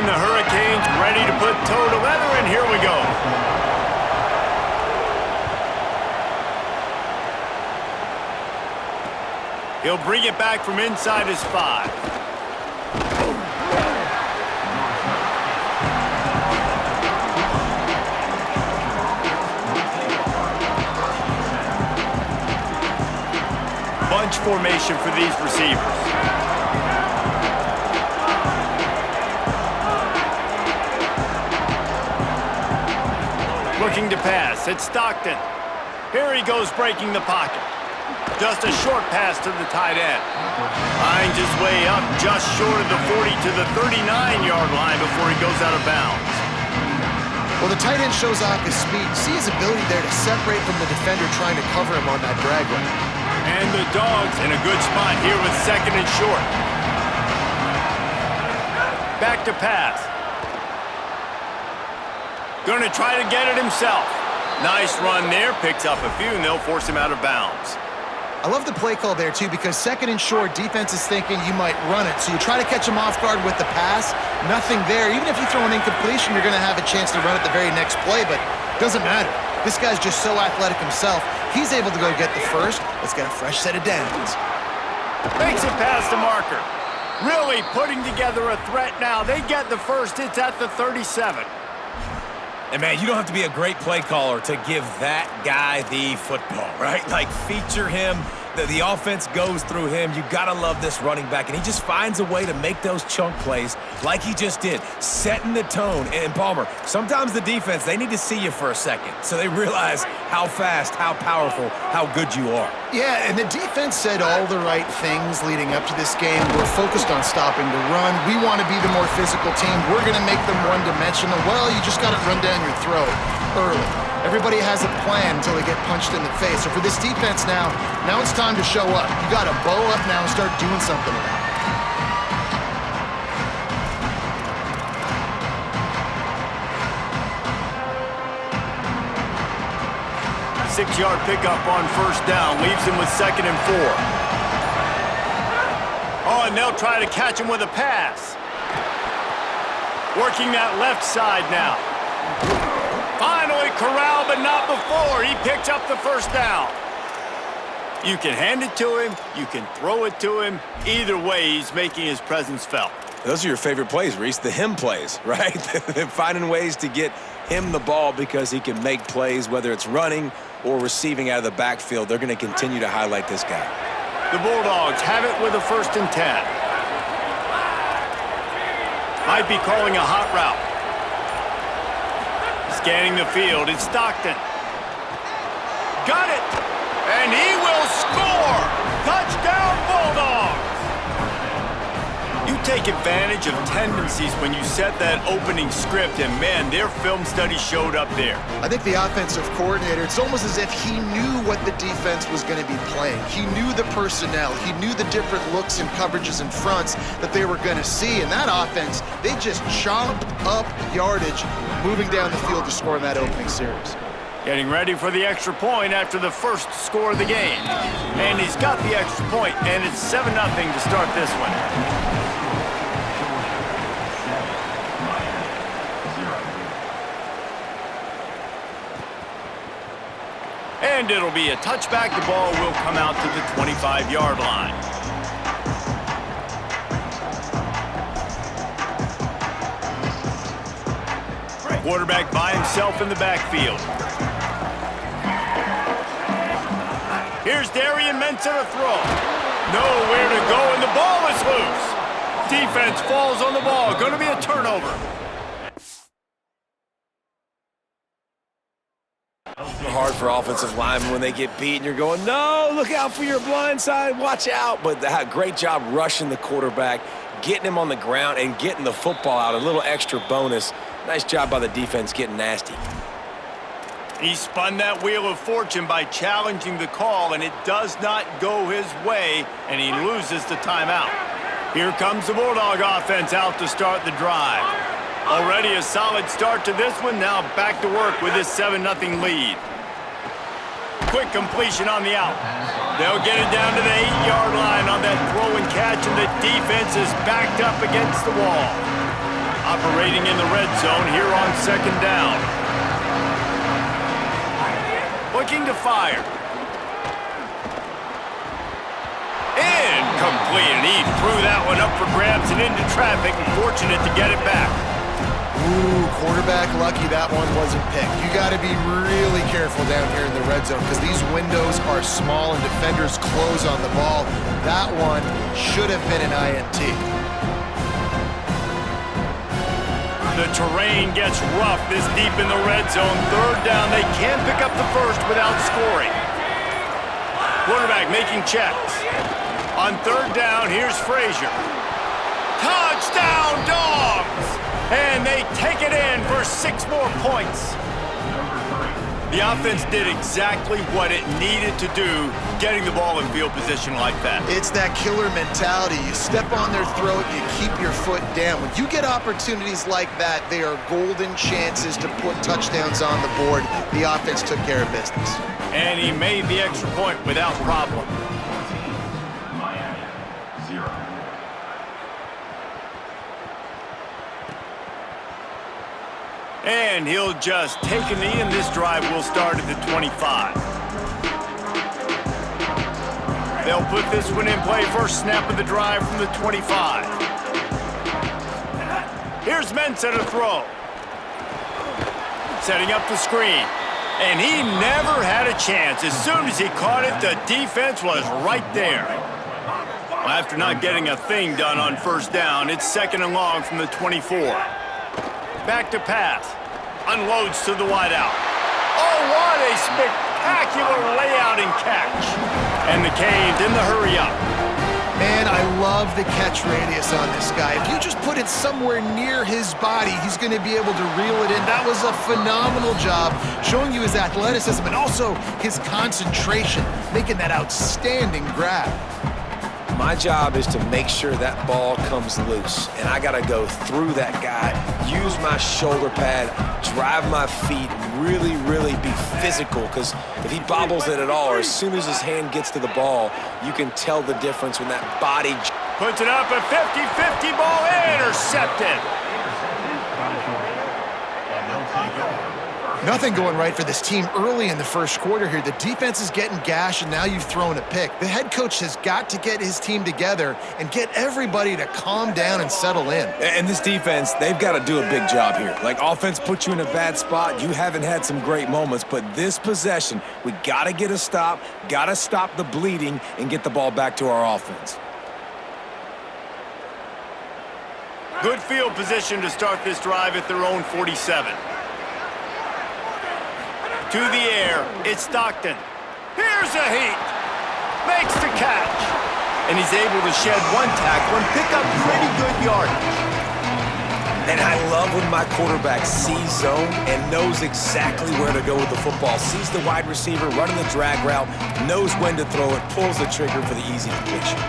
the Hurricanes ready to put toe to leather, and here we go. He'll bring it back from inside his 5. Bunch formation for these receivers. Looking to pass, it's Stockton. Here he goes breaking the pocket. Just a short pass to the tight end. Finds his way up just short of the 40 to the 39-yard line before he goes out of bounds. Well, the tight end shows off his speed. See his ability there to separate from the defender trying to cover him on that drag route. And the Dogs in a good spot here with second and short. Back to pass. Gonna try to get it himself. Nice run there, picks up a few, and they'll force him out of bounds. I love the play call there, too, because second and short, defense is thinking you might run it. So you try to catch him off guard with the pass. Nothing there. Even if you throw an incompletion, you're going to have a chance to run it the very next play, but it doesn't matter. This guy's just so athletic himself. He's able to go get the first. Let's get a fresh set of downs. Makes it past the marker. Really putting together a threat now. They get the first. It's at the 37. And, man, you don't have to be a great play caller to give that guy the football, right? Like, feature him. The offense goes through him. You got to love this running back. And he just finds a way to make those chunk plays like he just did, setting the tone. And, Palmer, sometimes the defense, they need to see you for a second so they realize how fast, how powerful, how good you are. Yeah, and the defense said all the right things leading up to this game. We're focused on stopping the run. We want to be the more physical team. We're going to make them one-dimensional. Well, you just got to run down your throat early. Everybody has a plan until they get punched in the face. So for this defense now it's time to show up. You got to bow up now and start doing something about it. 6-yard pickup on first down. Leaves him with second and 4. Oh, and they'll try to catch him with a pass. Working that left side now. Finally corralled, but not before. He picks up the first down. You can hand it to him. You can throw it to him. Either way, he's making his presence felt. Those are your favorite plays, Reese, the him plays, right? Finding ways to get him the ball because he can make plays, whether it's running or receiving out of the backfield. They're going to continue to highlight this guy. The Bulldogs have it with a 1st and 10. Might be calling a hot route. Scanning the field, it's Stockton. Got it! And he will score! Touchdown, Bulldogs! You take advantage of tendencies when you set that opening script, and man, their film study showed up there. I think the offensive coordinator, it's almost as if he knew what the defense was going to be playing. He knew the personnel. He knew the different looks and coverages and fronts that they were going to see. And that offense, they just chomped up yardage moving down the field to score in that opening series. Getting ready for the extra point after the first score of the game. And he's got the extra point, and it's 7-0 to start this one. And it'll be a touchback. The ball will come out to the 25-yard line. Quarterback by himself in the backfield. Here's Darian Mensah to throw. Nowhere to go, and the ball is loose. Defense falls on the ball. Going to be a turnover. Hard for offensive linemen when they get beat and you're going, no, look out for your blind side, watch out. But great job rushing the quarterback, getting him on the ground and getting the football out, a little extra bonus. Nice job by the defense getting nasty. He spun that wheel of fortune by challenging the call, and it does not go his way, and he loses the timeout. Here comes the Bulldog offense out to start the drive. Already a solid start to this one. Now back to work with this 7-0 lead. Quick completion on the out. They'll get it down to the 8-yard line on that throw and catch, and the defense is backed up against the wall. Operating in the red zone here on second down. Looking to fire. Incomplete, and he threw that one up for grabs and into traffic, and fortunate to get it back. Ooh, quarterback lucky that one wasn't picked. You got to be really careful down here in the red zone because these windows are small and defenders close on the ball. That one should have been an INT. The terrain gets rough this deep in the red zone. Third down, they can't pick up the first without scoring. Quarterback making checks. On third down, here's Frazier. Touchdown, Dogs! And they take it in for 6 more points. The offense did exactly what it needed to do, getting the ball in field position like that. It's that killer mentality. You step on their throat, you keep your foot down. When you get opportunities like that, they are golden chances to put touchdowns on the board. The offense took care of business. And he made the extra point without problem. And he'll just take a knee, and this drive will start at the 25. They'll put this one in play. First snap of the drive from the 25. Here's Mensah to throw. Setting up the screen. And he never had a chance. As soon as he caught it, the defense was right there. Well, after not getting a thing done on first down, it's second and long from the 24. Back to pass. Unloads to the wideout. Oh, what a spectacular layout and catch. And the Canes in the hurry-up. Man, I love the catch radius on this guy. If you just put it somewhere near his body, he's going to be able to reel it in. That was a phenomenal job, showing you his athleticism and also his concentration, making that outstanding grab. My job is to make sure that ball comes loose, and I got to go through that guy, use my shoulder pad, drive my feet, really, really be physical, because if he bobbles it at all, or as soon as his hand gets to the ball, you can tell the difference when that body... Puts it up, a 50-50 ball, intercepted. Nothing going right for this team early in the first quarter here. The defense is getting gashed, and now you've thrown a pick. The head coach has got to get his team together and get everybody to calm down and settle in. And this defense, they've got to do a big job here. Like, offense put you in a bad spot. You haven't had some great moments, but this possession, we got to get a stop, got to stop the bleeding, and get the ball back to our offense. Good field position to start this drive at their own 47. To the air, it's Stockton. Here's a heat. Makes the catch. And he's able to shed one tackle and pick up pretty good yardage. And I love when my quarterback sees zone and knows exactly where to go with the football. Sees the wide receiver running the drag route, knows when to throw it, pulls the trigger for the easy completion.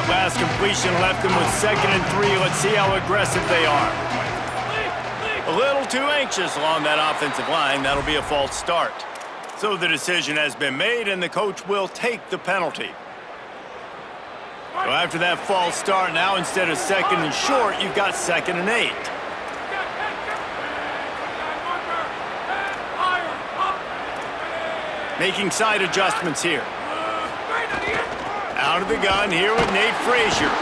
Last completion left them with 2nd and 3. Let's see how aggressive they are. A little too anxious along that offensive line. That'll be a false start. So the decision has been made, and the coach will take the penalty. So after that false start, now instead of 2nd and short, you've got 2nd and 8. Making side adjustments here. Out of the gun here with Nate Frazier.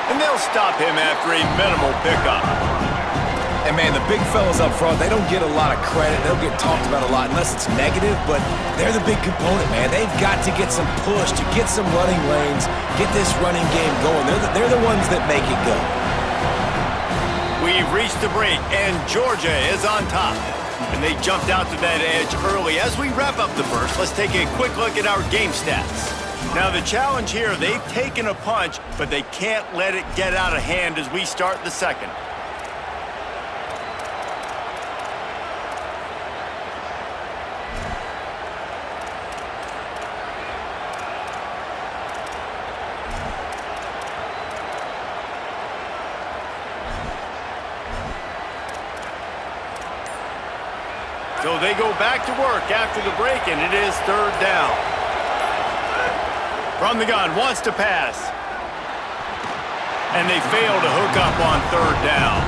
And they'll stop him after a minimal pickup. And, man, the big fellas up front, they don't get a lot of credit. They'll get talked about a lot unless it's negative, but they're the big component, man. They've got to get some push, to get some running lanes, get this running game going. They're the ones that make it go. We've reached the break, and Georgia is on top. And they jumped out to that edge early. As we wrap up the first, let's take a quick look at our game stats. Now, the challenge here, they've taken a punch, but they can't let it get out of hand as we start the second. So they go back to work after the break, and it is third down. From the gun, wants to pass. And they fail to hook up on third down.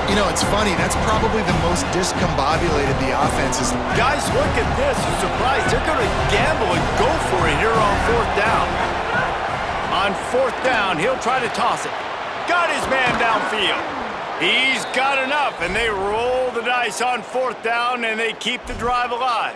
You know, it's funny. That's probably the most discombobulated the offense is. Guys, look at this. I'm surprised. They're going to gamble and go for it here on fourth down. On fourth down, he'll try to toss it. Got his man downfield. He's got enough, and they roll the dice on fourth down, and they keep the drive alive.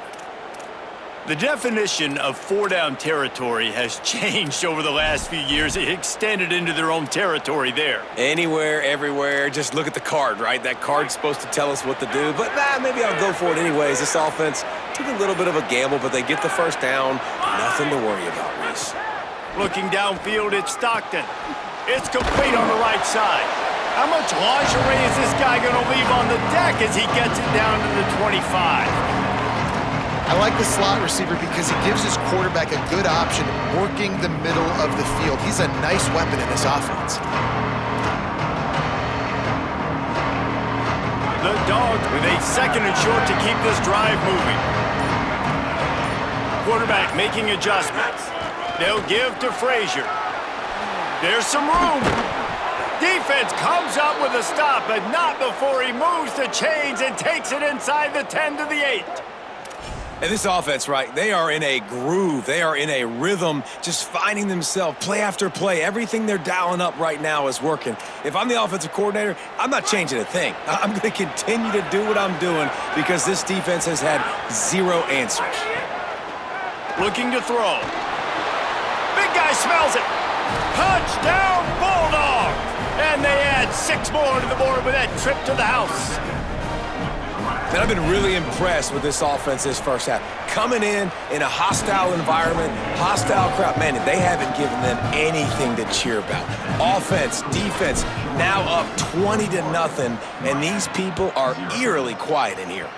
The definition of four-down territory has changed over the last few years. It extended into their own territory there. Anywhere, everywhere, just look at the card, right? That card's supposed to tell us what to do, but maybe I'll go for it anyways. This offense took a little bit of a gamble, but they get the first down. Nothing to worry about, Reese. Looking downfield, it's Stockton. It's complete on the right side. How much lingerie is this guy going to leave on the deck as he gets it down to the 25? I like the slot receiver because he gives his quarterback a good option working the middle of the field. He's a nice weapon in this offense. The Dogs with a second and short to keep this drive moving. Quarterback making adjustments. They'll give to Frazier. There's some room. Defense comes up with a stop, but not before he moves the chains and takes it inside the 10 to the 8. And this offense, right, they are in a groove. They are in a rhythm, just finding themselves play after play. Everything they're dialing up right now is working. If I'm the offensive coordinator, I'm not changing a thing. I'm going to continue to do what I'm doing because this defense has had zero answers. Looking to throw. Big guy smells it. Touchdown, Bulldogs! And they add 6 more to the board with that trip to the house. And I've been really impressed with this offense this first half. Coming in a hostile environment, hostile crowd, man, they haven't given them anything to cheer about. Offense, defense, now up 20-0, and these people are eerily quiet in here.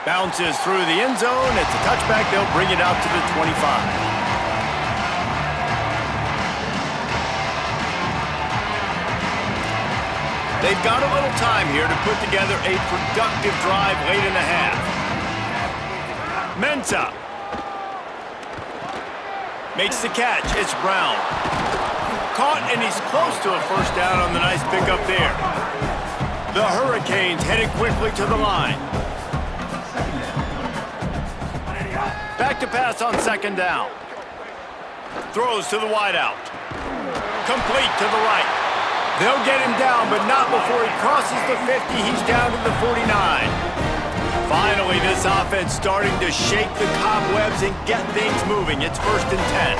Bounces through the end zone. It's a touchback. They'll bring it out to the 25. They've got a little time here to put together a productive drive late in the half. Mensah makes the catch. It's Brown. Caught, and he's close to a first down on the nice pickup there. The Hurricanes headed quickly to the line. Back to pass on second down. Throws to the wideout. Complete to the right. They'll get him down, but not before he crosses the 50. He's down to the 49. Finally, this offense starting to shake the cobwebs and get things moving. It's first and 10.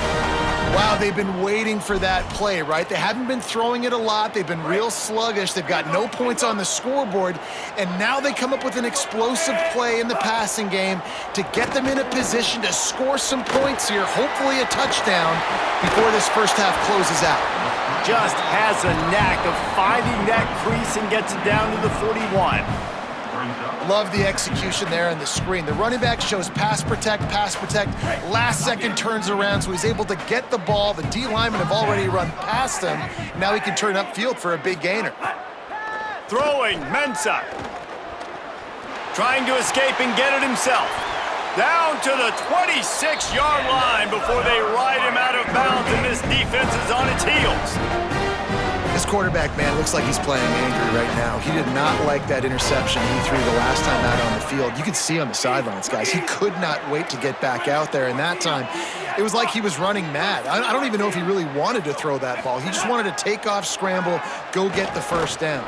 Wow, they've been waiting for that play, right? They haven't been throwing it a lot. They've been real sluggish. They've got no points on the scoreboard. And now they come up with an explosive play in the passing game to get them in a position to score some points here, hopefully a touchdown, before this first half closes out. Just has a knack of finding that crease and gets it down to the 41. Love the execution there on the screen. The running back shows pass protect, last second turns around, so he's able to get the ball. The D linemen have already run past him. Now he can turn upfield for a big gainer. Throwing, Mensah. Trying to escape and get it himself. Down to the 26-yard line before they ride him out of bounds, and this defense is on its heels. This quarterback, man, looks like he's playing angry right now. He did not like that interception he threw the last time out on the field. You could see on the sidelines, guys, he could not wait to get back out there, and that time it was like he was running mad. I don't even know if he really wanted to throw that ball. He just wanted to take off, scramble, go get the first down.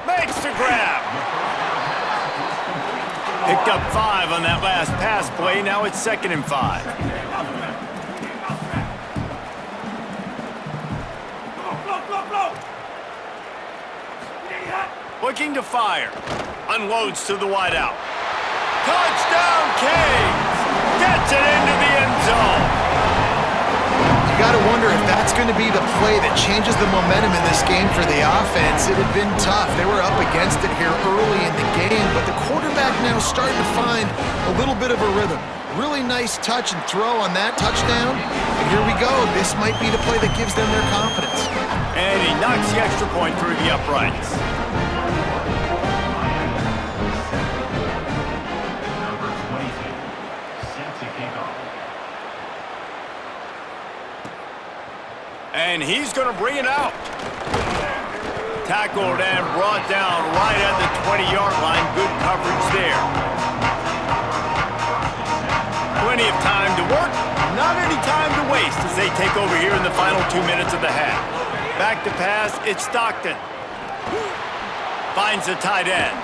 Makes the grab. Picked up 5 on that last pass play. Now it's second and 5. Looking to fire. Unloads to the wideout. Touchdown, Canes! Gets it into the end zone. You got to wonder if that's going to be the play that changes the momentum in this game for the offense. It had been tough. They were up against it here early in the game, but the quarterback now starting to find a little bit of a rhythm. Really nice touch and throw on that touchdown. And here we go. This might be the play that gives them their confidence. And he knocks the extra point through the uprights. And he's going to bring it out. Tackled and brought down right at the 20-yard line. Good coverage there. Plenty of time to work. Not any time to waste as they take over here in the final 2 minutes of the half. Back to pass, it's Stockton. Finds the tight end.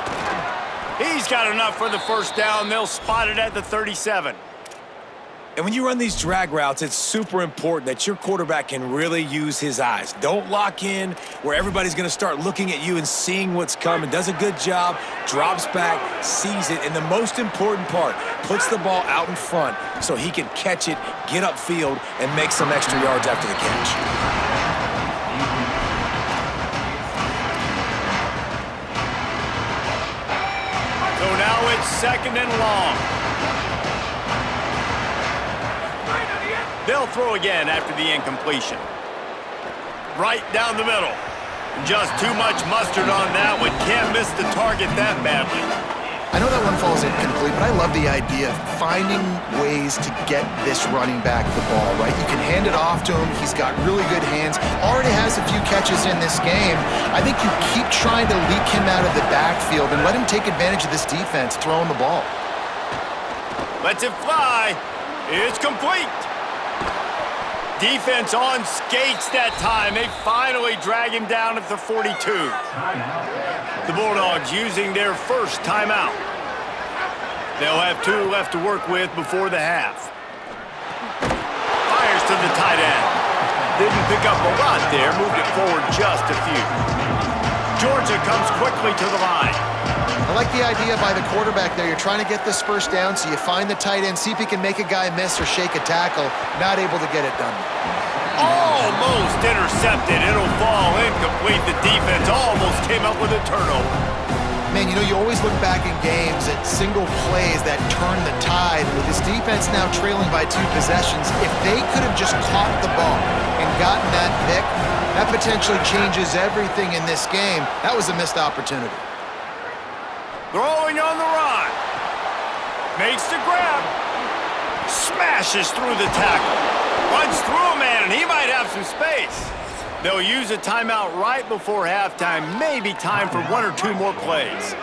He's got enough for the first down. They'll spot it at the 37. And when you run these drag routes, it's super important that your quarterback can really use his eyes. Don't lock in where everybody's going to start looking at you and seeing what's coming. Does a good job, drops back, sees it, and the most important part, puts the ball out in front so he can catch it, get upfield, and make some extra yards after the catch. So now it's 2nd and long. They'll throw again after the incompletion. Right down the middle. Just too much mustard on that one. Can't miss the target that badly. I know that one falls incomplete, but I love the idea of finding ways to get this running back the ball, right? You can hand it off to him. He's got really good hands. Already has a few catches in this game. I think you keep trying to leak him out of the backfield and let him take advantage of this defense throwing the ball. Lets it fly. It's complete. Defense on skates that time. They finally drag him down at the 42. The Bulldogs using their first timeout. They'll have 2 left to work with before the half. Fires to the tight end. Didn't pick up a lot there. Moved it forward just a few. Georgia comes quickly to the line. I like the idea by the quarterback there. You're trying to get this first down, so you find the tight end, see if he can make a guy miss or shake a tackle. Not able to get it done. Almost intercepted. It'll fall incomplete. The defense almost came up with a turnover. Man, you know, you always look back in games at single plays that turn the tide. With this defense now trailing by 2 possessions, if they could have just caught the ball and gotten that pick, that potentially changes everything in this game. That was a missed opportunity. Throwing on the run. Makes the grab. Smashes through the tackle. Runs through a man, and he might have some space. They'll use a timeout right before halftime. Maybe time for 1 or 2 more plays.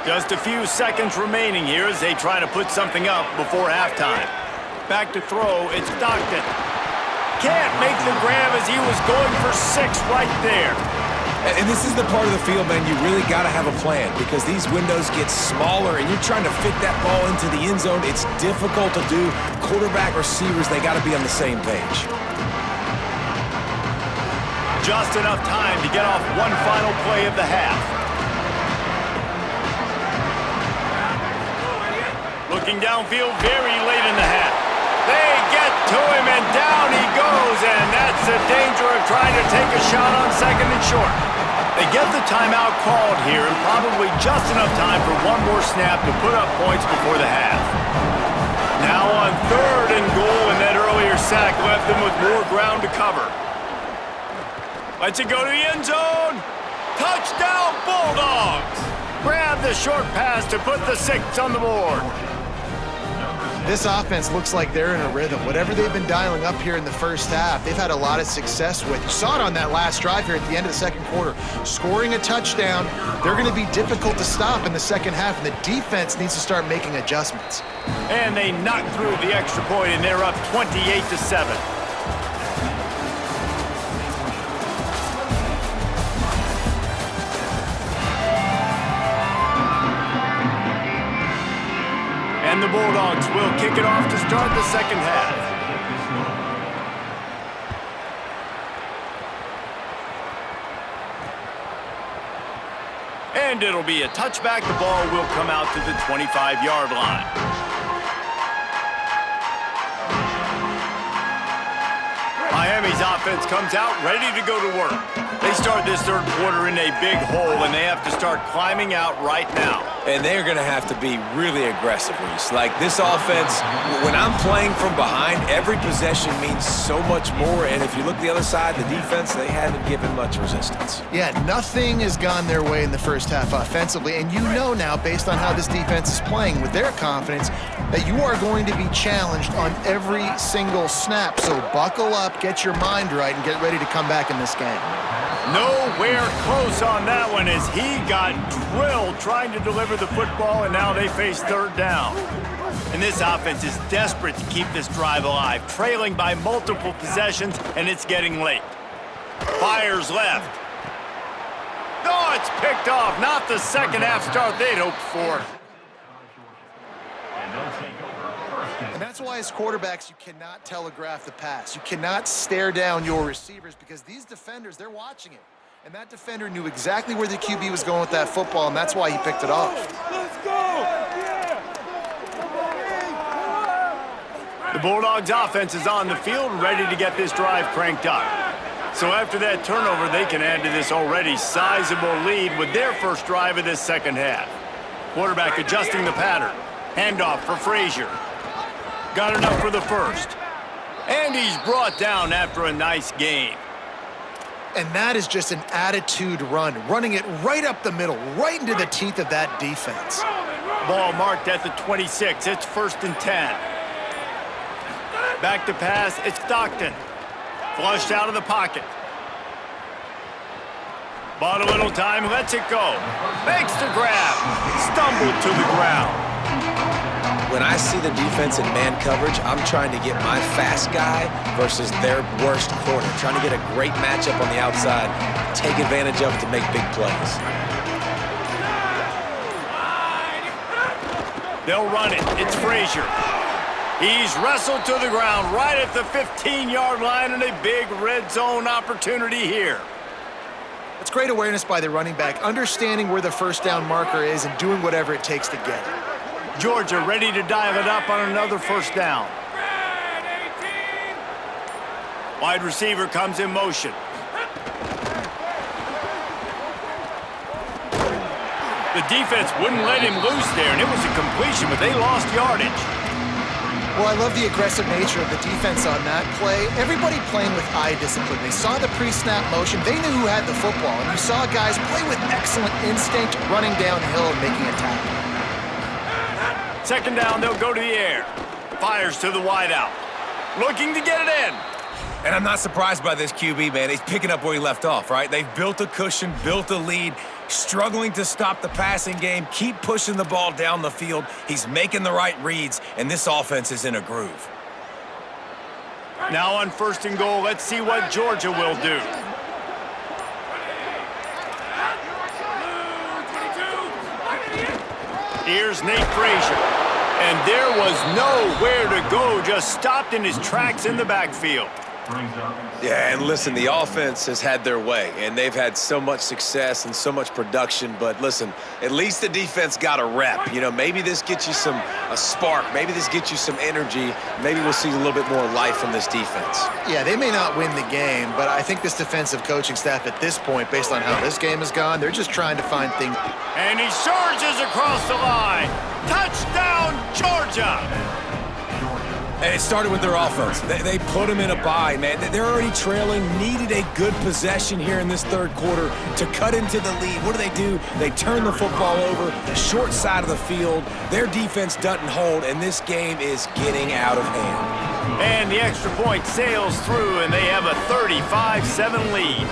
Just a few seconds remaining here as they try to put something up before halftime. Back to throw, it's Stockton. Can't make the grab as he was going for 6 right there. And this is the part of the field, man, you really got to have a plan because these windows get smaller and you're trying to fit that ball into the end zone. It's difficult to do. Quarterback, receivers, they got to be on the same page. Just enough time to get off one final play of the half. Looking downfield very late in the half. They get to him, and down he goes, and that's the danger of trying to take a shot on 2nd and short. They get the timeout called here, and probably just enough time for 1 more snap to put up points before the half. Now on 3rd and goal, and that earlier sack left them with more ground to cover. Lets it go to the end zone. Touchdown, Bulldogs! Grab the short pass to put the 6 on the board. This offense looks like they're in a rhythm. Whatever they've been dialing up here in the first half, they've had a lot of success with. You saw it on that last drive here at the end of the 2nd quarter. Scoring a touchdown, they're going to be difficult to stop in the 2nd half, and the defense needs to start making adjustments. And they knock through the extra point, and they're up 28-7. And the Bulldogs will kick it off to start the 2nd half. And it'll be a touchback. The ball will come out to the 25-yard line. Miami's offense comes out ready to go to work. They start this 3rd quarter in a big hole, and they have to start climbing out right now. And they're going to have to be really aggressive, Reese. Like this offense, when I'm playing from behind, every possession means so much more. And if you look the other side, the defense, they haven't given much resistance. Yeah, nothing has gone their way in the first half offensively. And you know now, based on how this defense is playing with their confidence, that you are going to be challenged on every single snap. So buckle up, get your mind right, and get ready to come back in this game. Nowhere close on that one as he got drilled trying to deliver the football, and now they face third down. And this offense is desperate to keep this drive alive, trailing by multiple possessions, and it's getting late. Fires left. Oh, it's picked off. Not the second half start they'd hoped for. And that's why as quarterbacks, you cannot telegraph the pass. You cannot stare down your receivers because these defenders, they're watching it. And that defender knew exactly where the QB was going with that football, and that's why he picked it off. Let's go! The Bulldogs offense is on the field, ready to get this drive cranked up. So after that turnover, they can add to this already sizable lead with their first drive of this second half. Quarterback adjusting the pattern. Handoff for Frazier. Got enough for the first. And he's brought down after a nice gain. And that is just an attitude run, running it right up the middle, right into the teeth of that defense. Ball marked at the 26. It's 1st and 10. Back to pass. It's Stockton. Flushed out of the pocket. Bought a little time. Lets it go. Makes the grab. Stumbled to the ground. When I see the defense in man coverage, I'm trying to get my fast guy versus their worst corner. Trying to get a great matchup on the outside, take advantage of it to make big plays. They'll run it. It's Frazier. He's wrestled to the ground right at the 15-yard line, and a big red zone opportunity here. It's great awareness by the running back, understanding where the first down marker is and doing whatever it takes to get it. Georgia ready to dial it up on another first down. Wide receiver comes in motion. The defense wouldn't let him loose there, and it was a completion, but they lost yardage. Well, I love the aggressive nature of the defense on that play. Everybody playing with eye discipline. They saw the pre-snap motion. They knew who had the football, and you saw guys play with excellent instinct, running downhill and making a tackle. Second down, they'll go to the air. Fires to the wideout. Looking to get it in. And I'm not surprised by this QB, man. He's picking up where he left off, right? They've built a cushion, built a lead, struggling to stop the passing game, keep pushing the ball down the field. He's making the right reads, and this offense is in a groove. Now on 1st and goal, let's see what Georgia will do. Here's Nate Frazier. And there was nowhere to go, just stopped in his tracks in the backfield. Yeah, and listen, the offense has had their way, and they've had so much success and so much production, but listen, at least the defense got a rep. You know, maybe this gets you a spark. Maybe this gets you some energy. Maybe we'll see a little bit more life from this defense. Yeah, they may not win the game, but I think this defensive coaching staff at this point, based on how this game has gone, they're just trying to find things. And he surges across the line. Touchdown, Georgia! And it started with their offense. They put them in a bind, man. They're already trailing, needed a good possession here in this third quarter to cut into the lead. What do? They turn the football over, short side of the field. Their defense doesn't hold, and this game is getting out of hand. And the extra point sails through, and they have a 35-7 lead.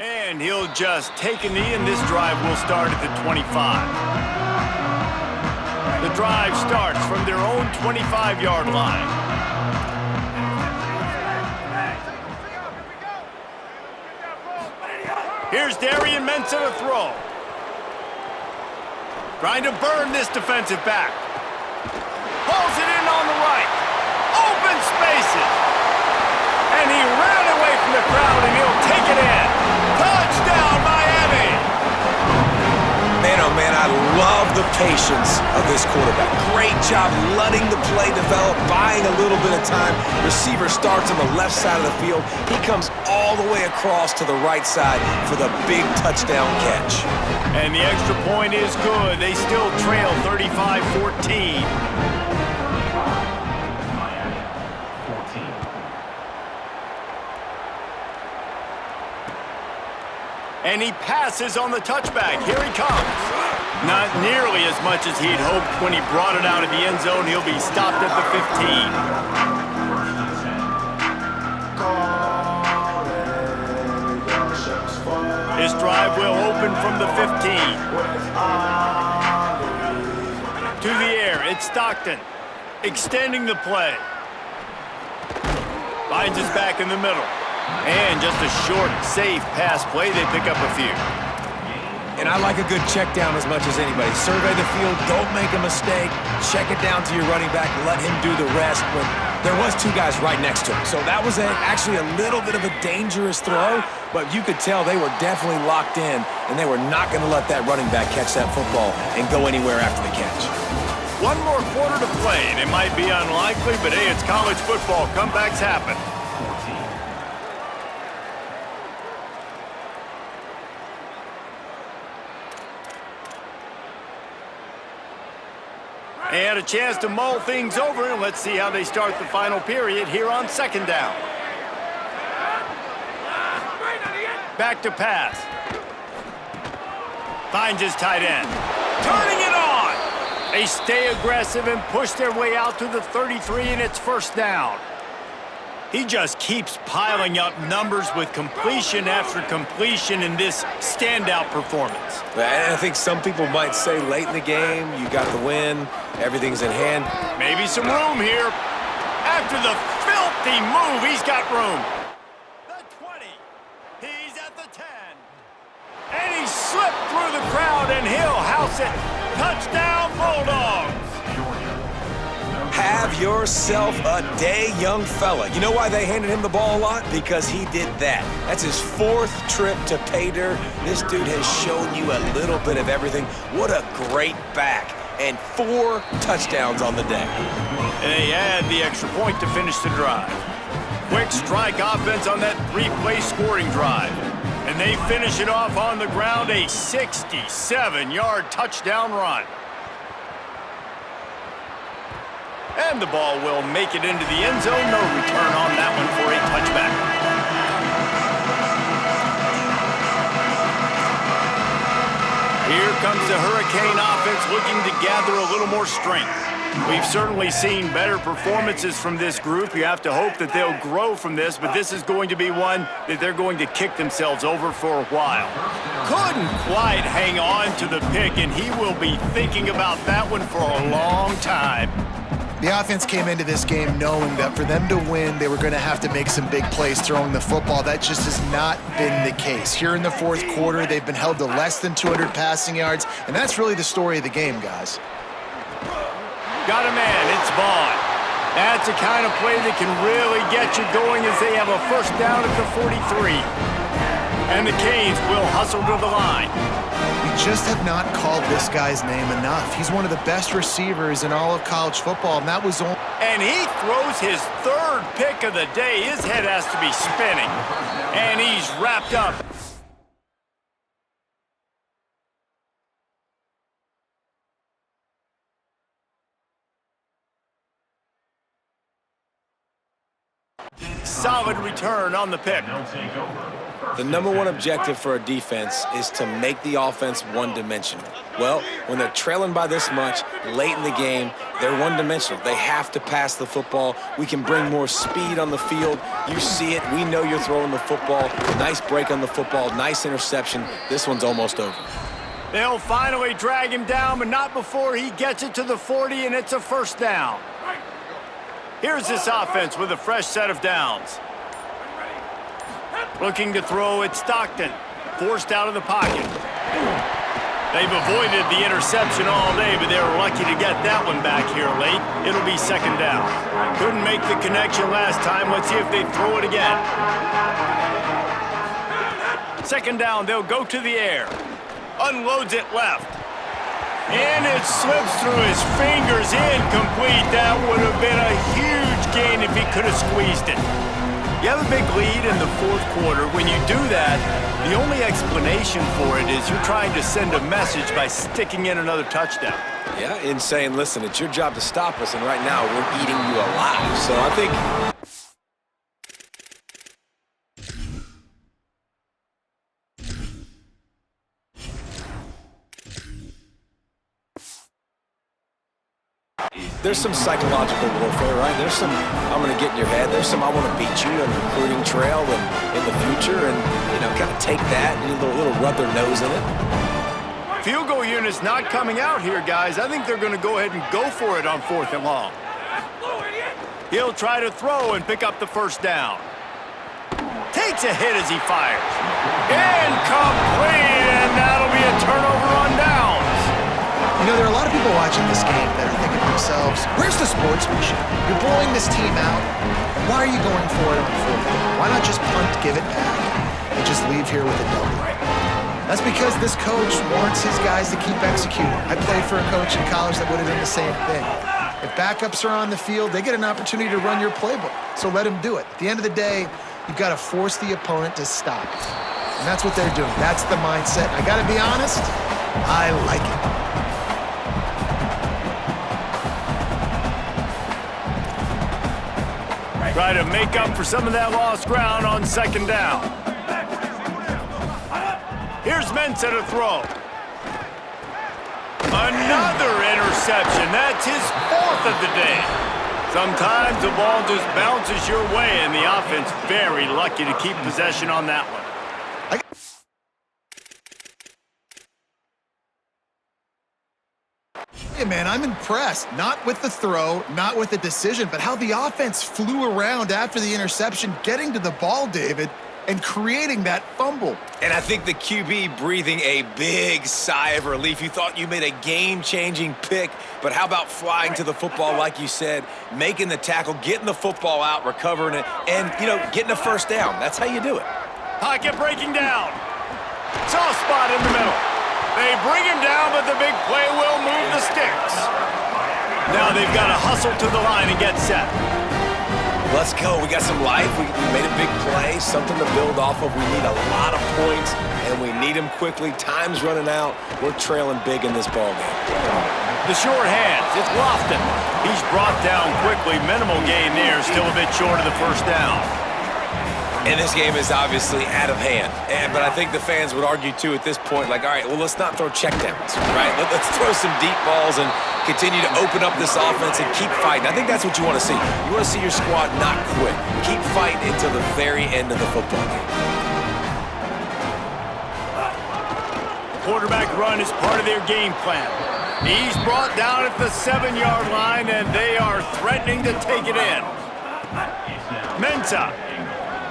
And he'll just take a knee, and this drive will start at the 25. The drive starts from their own 25-yard line. Here's Darian Mensah to throw. Trying to burn this defensive back. Pulls it in on the right. Open spaces. And he ran away from the crowd, and he'll take it in. Touchdown, Miami! Man, oh man, I love the patience of this quarterback. Great job letting the play develop, buying a little bit of time. Receiver starts on the left side of the field. He comes all the way across to the right side for the big touchdown catch. And the extra point is good. They still trail 35-14. And he passes on the touchback. Here he comes. Not nearly as much as he'd hoped when he brought it out of the end zone. He'll be stopped at the 15. His drive will open from the 15. To the air, it's Stockton. Extending the play. Finds his back in the middle. And just a short, safe pass play. They pick up a few. And I like a good check down as much as anybody. Survey the field, don't make a mistake. Check it down to your running back, let him do the rest. But there was two guys right next to him. So that was actually a little bit of a dangerous throw, but you could tell they were definitely locked in, and they were not going to let that running back catch that football and go anywhere after the catch. One more quarter to play, and it might be unlikely, but hey, it's college football. Comebacks happen. And a chance to mull things over, and let's see how they start the final period here on second down. Back to pass. Finds his tight end. Turning it on! They stay aggressive and push their way out to the 33, and it's first down. He just keeps piling up numbers with completion after completion in this standout performance. I think some people might say late in the game, you got the win, everything's in hand. Maybe some room here. After the filthy move, he's got room. The 20. He's at the 10. And he slipped through the crowd, and he'll house it. Touchdown, Bulldogs. Have yourself a day, young fella. You know why they handed him the ball a lot? Because he did that. That's his fourth trip to pay dirt. This dude has shown you a little bit of everything. What a great back. And 4 touchdowns on the day. And they add the extra point to finish the drive. Quick strike offense on that 3-play scoring drive. And they finish it off on the ground, a 67-yard touchdown run. And the ball will make it into the end zone. No return on that one for a touchback. Here comes the Hurricane offense looking to gather a little more strength. We've certainly seen better performances from this group. You have to hope that they'll grow from this, but this is going to be one that they're going to kick themselves over for a while. Couldn't quite hang on to the pick, and he will be thinking about that one for a long time. The offense came into this game knowing that for them to win, they were going to have to make some big plays throwing the football. That just has not been the case. Here in the fourth quarter, they've been held to less than 200 passing yards, and that's really the story of the game, guys. Got a man, it's Vaughn. That's the kind of play that can really get you going as they have a first down at the 43. And the Canes will hustle to the line. We just have not called this guy's name enough. He's one of the best receivers in all of college football, and that was only... And he throws his 3rd pick of the day. His head has to be spinning. And he's wrapped up. Solid return on the pick. The number one objective for a defense is to make the offense one-dimensional. Well, when they're trailing by this much, late in the game, they're one-dimensional. They have to pass the football. We can bring more speed on the field. You see it. We know you're throwing the football. Nice break on the football. Nice interception. This one's almost over. They'll finally drag him down, but not before he gets it to the 40, and it's a first down. Here's this offense with a fresh set of downs. Looking to throw at Stockton. Forced out of the pocket. They've avoided the interception all day, but they were lucky to get that one back here late. It'll be second down. Couldn't make the connection last time. Let's see if they throw it again. Second down, they'll go to the air. Unloads it left. And it slips through his fingers, incomplete. That would have been a huge gain if he could have squeezed it. You have a big lead in the fourth quarter. When you do that, the only explanation for it is you're trying to send a message by sticking in another touchdown. Yeah, in saying, listen, it's your job to stop us, and right now we're eating you alive. So I think... there's some psychological warfare, right? There's some, I'm going to get in your head. There's some, I want to beat you on the recruiting trail and in the future, and, you know, kind of take that and a little rub their nose in it. Field goal unit's not coming out here, guys. I think they're going to go ahead and go for it on 4th and long. He'll try to throw and pick up the first down. Takes a hit as he fires. Incomplete, and that'll be a turnover on downs. You know, there are a lot of people watching this game that are thinking to themselves, where's the sportsmanship? You're blowing this team out. Why are you going for it on 4th down? Why not just punt, give it back, and just leave here with a double? That's because this coach wants his guys to keep executing. I played for a coach in college that would have done the same thing. If backups are on the field, they get an opportunity to run your playbook, so let them do it. At the end of the day, you've got to force the opponent to stop. And that's what they're doing. That's the mindset. I got to be honest, I like it. Try to make up for some of that lost ground on 2nd down. Here's Mensah to throw. Another interception. That's his 4th of the day. Sometimes the ball just bounces your way, and the offense very lucky to keep possession on that one. Hey, man, I'm impressed. Not with the throw, not with the decision, but how the offense flew around after the interception, getting to the ball, David, and creating that fumble. And I think the QB breathing a big sigh of relief. You thought you made a game-changing pick, but how about flying to the football, like you said, making the tackle, getting the football out, recovering it, and, you know, getting a first down. That's how you do it. Pocket breaking down. Soft spot in the middle. They bring him down, but the big play will move the sticks. Now they've got to hustle to the line and get set. Let's go. We got some life. We made a big play, something to build off of. We need a lot of points, and we need them quickly. Time's running out. We're trailing big in this ballgame. The short hands. It's Lofton. He's brought down quickly. Minimal gain there. Still a bit short of the first down. And this game is obviously out of hand. But I think the fans would argue, too, at this point, like, all right, well, let's not throw checkdowns, right? Let's throw some deep balls and continue to open up this offense and keep fighting. I think that's what you want to see. You want to see your squad not quit. Keep fighting until the very end of the football game. Quarterback run is part of their game plan. He's brought down at the 7-yard line, and they are threatening to take it in. Mensah.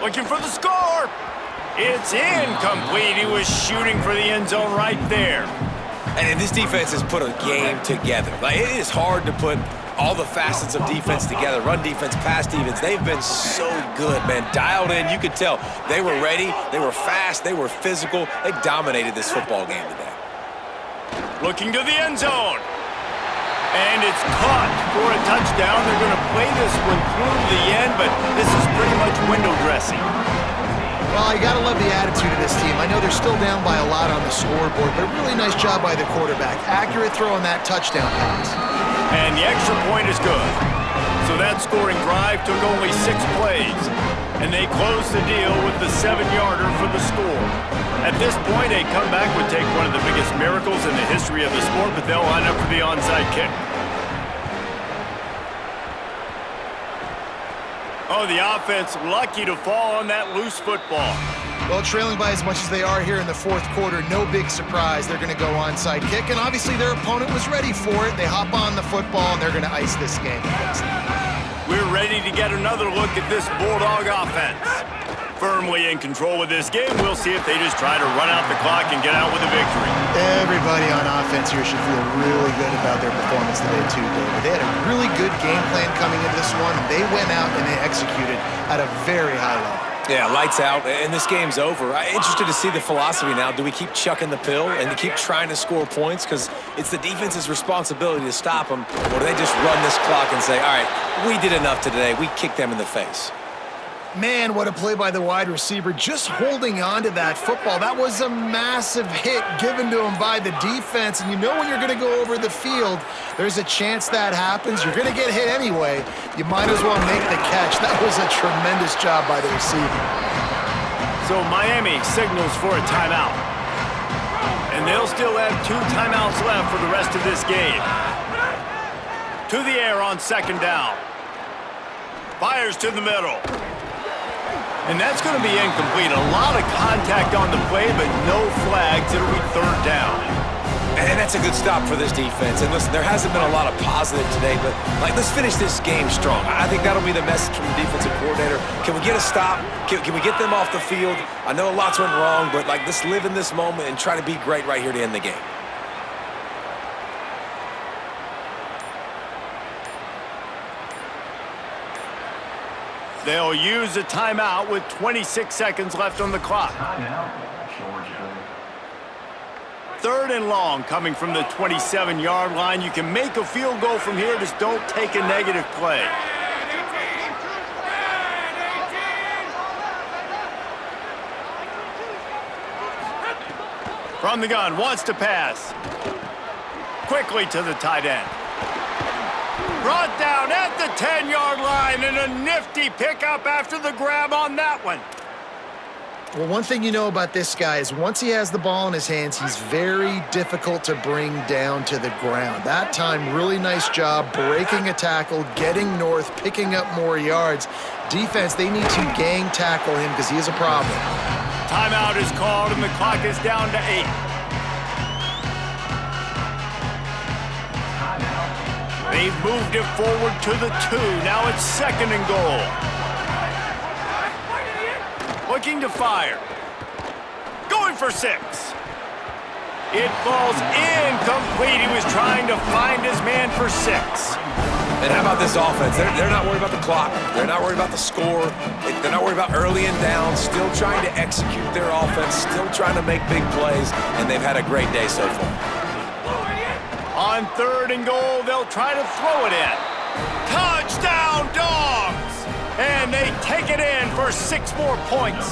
Looking for the score. It's incomplete. He was shooting for the end zone right there. And this defense has put a game together. Like, it is hard to put all the facets of defense together. Run defense, pass defense. They've been so good, man. Dialed in. You could tell they were ready. They were fast. They were physical. They dominated this football game today. Looking to the end zone. And it's caught for a touchdown. They're going to play this one through the end, but this is pretty much window dressing. Well, you got to love the attitude of this team. I know they're still down by a lot on the scoreboard, but really nice job by the quarterback. Accurate throw on that touchdown pass. And the extra point is good. So that scoring drive took only 6 plays, and they closed the deal with the 7-yarder for the score. At this point, a comeback would take one of the biggest miracles in the history of the sport, but they'll line up for the onside kick. Oh, the offense lucky to fall on that loose football. Well, trailing by as much as they are here in the 4th quarter, no big surprise. They're going to go onside kick, and obviously their opponent was ready for it. They hop on the football, and they're going to ice this game. We're ready to get another look at this Bulldog offense. Firmly in control of this game, we'll see if they just try to run out the clock and get out with a victory. Everybody on offense here should feel really good about their performance today, too, David. They had a really good game plan coming into this one, and they went out and they executed at a very high level. Yeah, lights out, and this game's over. I'm interested to see the philosophy now. Do we keep chucking the pill and keep trying to score points? Because it's the defense's responsibility to stop them. Or do they just run this clock and say, all right, we did enough today. We kicked them in the face. Man, what a play by the wide receiver. Just holding on to that football. That was a massive hit given to him by the defense. And you know when you're going to go over the field, there's a chance that happens. You're going to get hit anyway. You might as well make the catch. That was a tremendous job by the receiver. So Miami signals for a timeout. And they'll still have 2 timeouts left for the rest of this game. To the air on second down. Fires to the middle. And that's going to be incomplete. A lot of contact on the play, but no flags. It'll be third down. And that's a good stop for this defense. And listen, there hasn't been a lot of positive today, but let's finish this game strong. I think that'll be the message from the defensive coordinator. Can we get a stop? Can we get them off the field? I know lots went wrong, but let's live in this moment and try to be great right here to end the game. They'll use a timeout with 26 seconds left on the clock. Third and long coming from the 27-yard line. You can make a field goal from here, just don't take a negative play. From the gun, wants to pass. Quickly to the tight end. Brought down at the 10-yard line, and a nifty pickup after the grab on that one. Well, one thing you know about this guy is once he has the ball in his hands, he's very difficult to bring down to the ground. That time, really nice job breaking a tackle, getting north, picking up more yards. Defense, they need to gang tackle him because he is a problem. Timeout is called, and the clock is down to 8. They've moved it forward to the 2. Now it's second and goal. Looking to fire. Going for 6. It falls incomplete. He was trying to find his man for 6. And how about this offense? They're not worried about the clock. They're not worried about the score. They're not worried about early and down. Still trying to execute their offense. Still trying to make big plays. And they've had a great day so far. On third and goal, they'll try to throw it in. Touchdown, Dogs! And they take it in for 6 more points.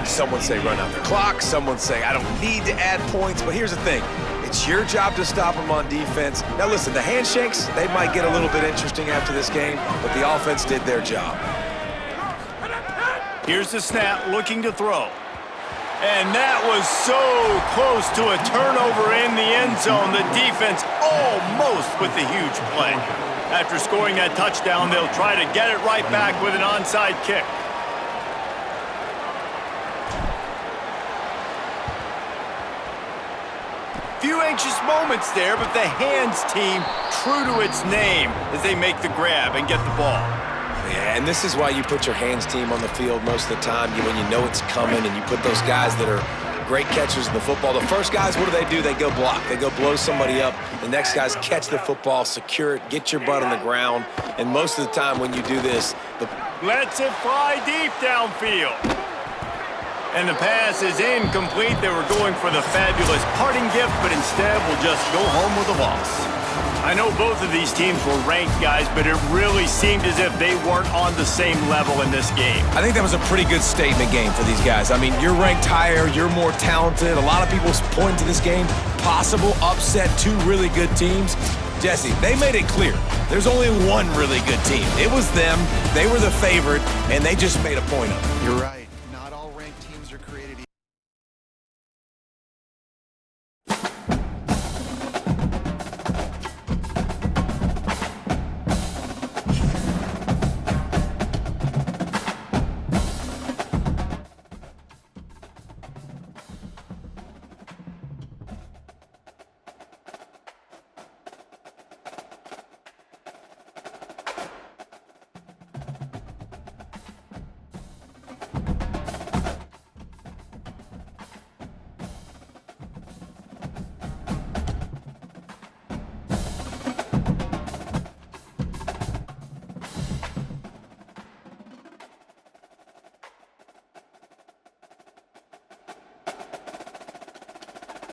Some would say run out the clock. Some would say I don't need to add points. But here's the thing. It's your job to stop them on defense. Now listen, the handshakes, they might get a little bit interesting after this game, but the offense did their job. Here's the snap, looking to throw. And that was so close to a turnover in the end zone. The defense almost with the huge play. After scoring that touchdown, they'll try to get it right back with an onside kick. Few anxious moments there, but the hands team true to its name as they make the grab and get the ball. Yeah, and this is why you put your hands team on the field most of the time when you know it's coming, and you put those guys that are great catchers of the football. The first guys, what do? They go block. They go blow somebody up. The next guys catch the football, secure it, get your butt on the ground. And most of the time when you do this, lets it fly deep downfield. And the pass is incomplete. They were going for the fabulous parting gift, but instead will just go home with a loss. I know both of these teams were ranked, guys, but it really seemed as if they weren't on the same level in this game. I think that was a pretty good statement game for these guys. I mean, you're ranked higher, you're more talented. A lot of people point to this game, possible upset, 2 really good teams. Jesse, they made it clear. There's only one really good team. It was them. They were the favorite, and they just made a point of it. You're right.